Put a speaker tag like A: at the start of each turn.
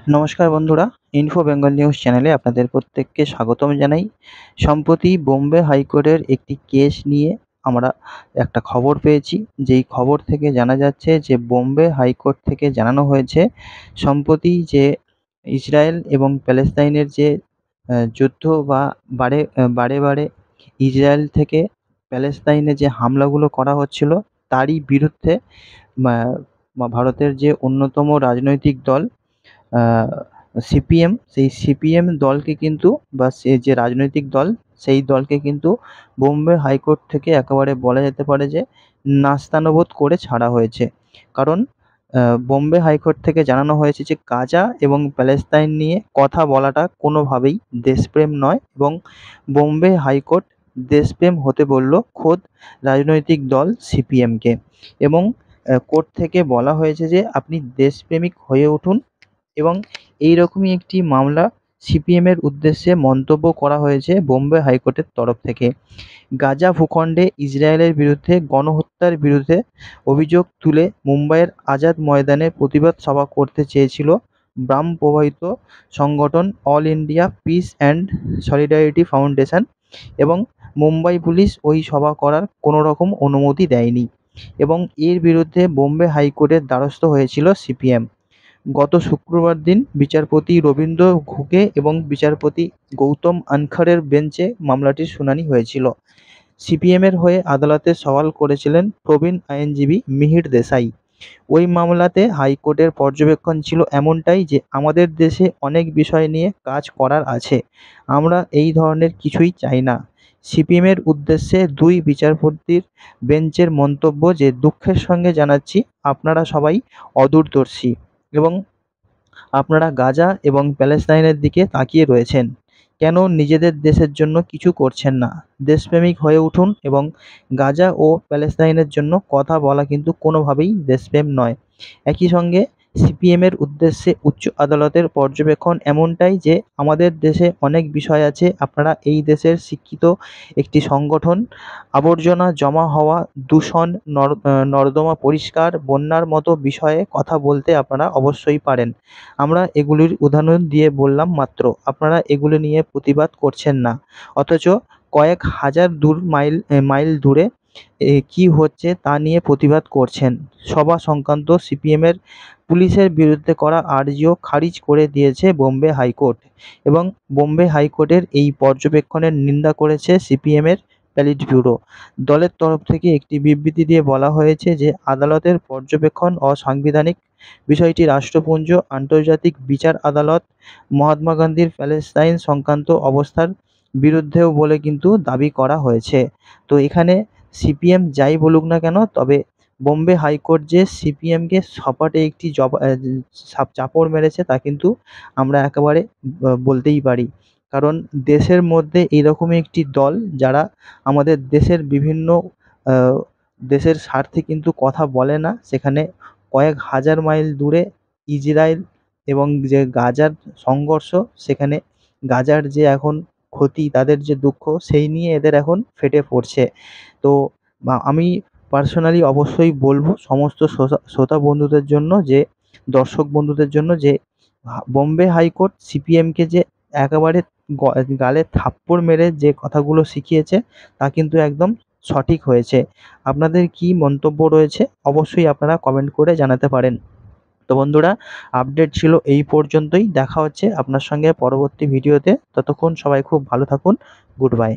A: নমস্কার বন্ধুরা, info Bengal news চ্যানেলে আপনাদের প্রত্যেককে স্বাগতম জানাই। সম্প্রতি বোম্বে হাইকোর্টের একটি কেস নিয়ে আমরা একটা খবর পেয়েছি। যেই খবর থেকে জানা যাচ্ছে যে বোম্বে হাইকোর্ট থেকে জানানো হয়েছে সম্প্রতি যে ইসরায়েল এবং প্যালেস্তাইনের যে যুদ্ধ বা বারে বারে ইসরায়েল থেকে প্যালেস্তাইনে যে হামলাগুলো করা হচ্ছিল তারই বিরুদ্ধে ভারতের যে অন্যতম রাজনৈতিক দল সিপিএম, সেই সিপিএম দলকে কিন্তু বা সে যে রাজনৈতিক দল সেই দলকে কিন্তু বোম্বে হাইকোর্ট থেকে একেবারে বলা যেতে পারে যে নাস্তানাবুদ করে ছাড়া হয়েছে। কারণ বোম্বে হাইকোর্ট থেকে জানানো হয়েছে যে গাজা এবং প্যালেস্তাইন নিয়ে কথা বলাটা কোনোভাবেই দেশপ্রেম নয় এবং বোম্বে হাইকোর্ট দেশপ্রেম হতে বলল খোদ রাজনৈতিক দল সিপিএমকে। এবং কোর্ট থেকে বলা হয়েছে যে আপনি দেশপ্রেমিক হয়ে উঠুন এবং এইরকমই একটি মামলা সিপিএমের উদ্দেশ্যে মন্তব্য করা হয়েছে বোম্বে হাইকোর্টের তরফ থেকে। গাজা ভূখণ্ডে ইসরায়েলের বিরুদ্ধে গণহত্যার বিরুদ্ধে অভিযোগ তুলে মুম্বাইয়ের আজাদ ময়দানে প্রতিবাদ সভা করতে চেয়েছিল বাম প্রভাবিত সংগঠন all India piece and solidarity foundation, এবং মুম্বাই পুলিশ ওই সভা করার কোনো রকম অনুমতি দেয়নি এবং এর বিরুদ্ধে বোম্বে হাইকোর্টের দ্বারস্থ হয়েছিল সিপিএম। গত শুক্রবার দিন বিচারপতি রবীন্দ্র ঘুগে এবং বিচারপতি গৌতম আনখারের বেঞ্চে মামলাটির শুনানি হয়েছিল। সিপিএমের হয়ে আদালতে সওয়াল করেছিলেন প্রবীণ আইনজীবী মিহির দেসাই। ওই মামলাতে হাইকোর্টের পর্যবেক্ষণ ছিল এমনটাই যে আমাদের দেশে অনেক বিষয় নিয়ে কাজ করার আছে, আমরা এই ধরনের কিছুই চাই না। সিপিএমের উদ্দেশ্যে দুই বিচারপতির বেঞ্চের মন্তব্য যে দুঃখের সঙ্গে জানাচ্ছি আপনারা সবাই অদূরদর্শী এবং আপনারা গাজা এবং প্যালেস্তাইনের দিকে তাকিয়ে রয়েছেন, কেন নিজেদের দেশের জন্য কিছু করছেন না? দেশপ্রেমিক হয়ে উঠুন এবং গাজা ও প্যালেস্তাইনের জন্য কথা বলা কিন্তু কোনোভাবেই দেশপ্রেম নয়। একই সঙ্গে সিপিএমের উদ্দেশ্যে উচ্চ আদালতের পর্যবেক্ষণ এমনটাই যে আমাদের দেশে অনেক বিষয় আছে, আপনারা এই দেশের শিক্ষিত একটি সংগঠন, আবর্জনা জমা হওয়া, দূষণ, নর্দমা পরিষ্কার, বন্যার মতো বিষয়ে কথা বলতে আপনারা অবশ্যই পারেন। আমরা এগুলির উদাহরণ দিয়ে বললাম মাত্র, আপনারা এগুলো নিয়ে প্রতিবাদ করছেন না, অথচ কয়েক হাজার মাইল দূরে কি হচ্ছে তা নিয়ে প্রতিবাদ করছেন। সভা সংক্রান্ত সিপিএমের পুলিশের বিরুদ্ধে করা আর্জিও খারিজ করে দিয়েছে বোম্বে হাইকোর্ট এবং বোম্বে হাইকোর্টের এই পর্যবেক্ষণের নিন্দা করেছে সিপিএমের প্যালিট ব্যুরো। দলের তরফ থেকে একটি বিবৃতি দিয়ে বলা হয়েছে যে আদালতের পর্যবেক্ষণ অসাংবিধানিক, বিষয়টি রাষ্ট্রপুঞ্জ, আন্তর্জাতিক বিচার আদালত, মহাত্মা গান্ধীর প্যালেস্তাইন সংক্রান্ত অবস্থার বিরুদ্ধেও বলে কিন্তু দাবি করা হয়েছে। তো এখানে সিপিএম যাই বলুক না কেন, তবে বোম্বে হাইকোর্ট যে সিপিএমকে সপাটে একটি চাপড় মেরেছে তা কিন্তু আমরা একেবারে বলতেই পারি। কারণ দেশের মধ্যে এইরকমই একটি দল যারা আমাদের দেশের বিভিন্ন দেশের স্বার্থে কিন্তু কথা বলে না, সেখানে কয়েক হাজার মাইল দূরে ইজরায়েল এবং যে গাজার সংঘর্ষ, সেখানে গাজার যে এখন ক্ষতি, তাদের যে দুঃখ, সেই নিয়ে এদের এখন ফেটে পড়ছে। তো আমি পার্সোনালি অবশ্যই বলবো সমস্ত শ্রোতা বন্ধুদের জন্য, যে দর্শক বন্ধুদের জন্য, যে বোম্বে হাইকোর্ট সিপিএমকে যে একেবারে গালে থাপ্পড় মেরে যে কথাগুলো শিখিয়েছে তা কিন্তু একদম সঠিক হয়েছে। আপনাদের কি মন্তব্য রয়েছে অবশ্যই আপনারা কমেন্ট করে জানাতে পারেন। তো বন্ধুরা, আপডেট ছিল এই পর্যন্তই। দেখা হচ্ছে আপনার সঙ্গে পরবর্তী ভিডিওতে। ততক্ষণ সবাই খুব ভালো থাকুন। Good bye.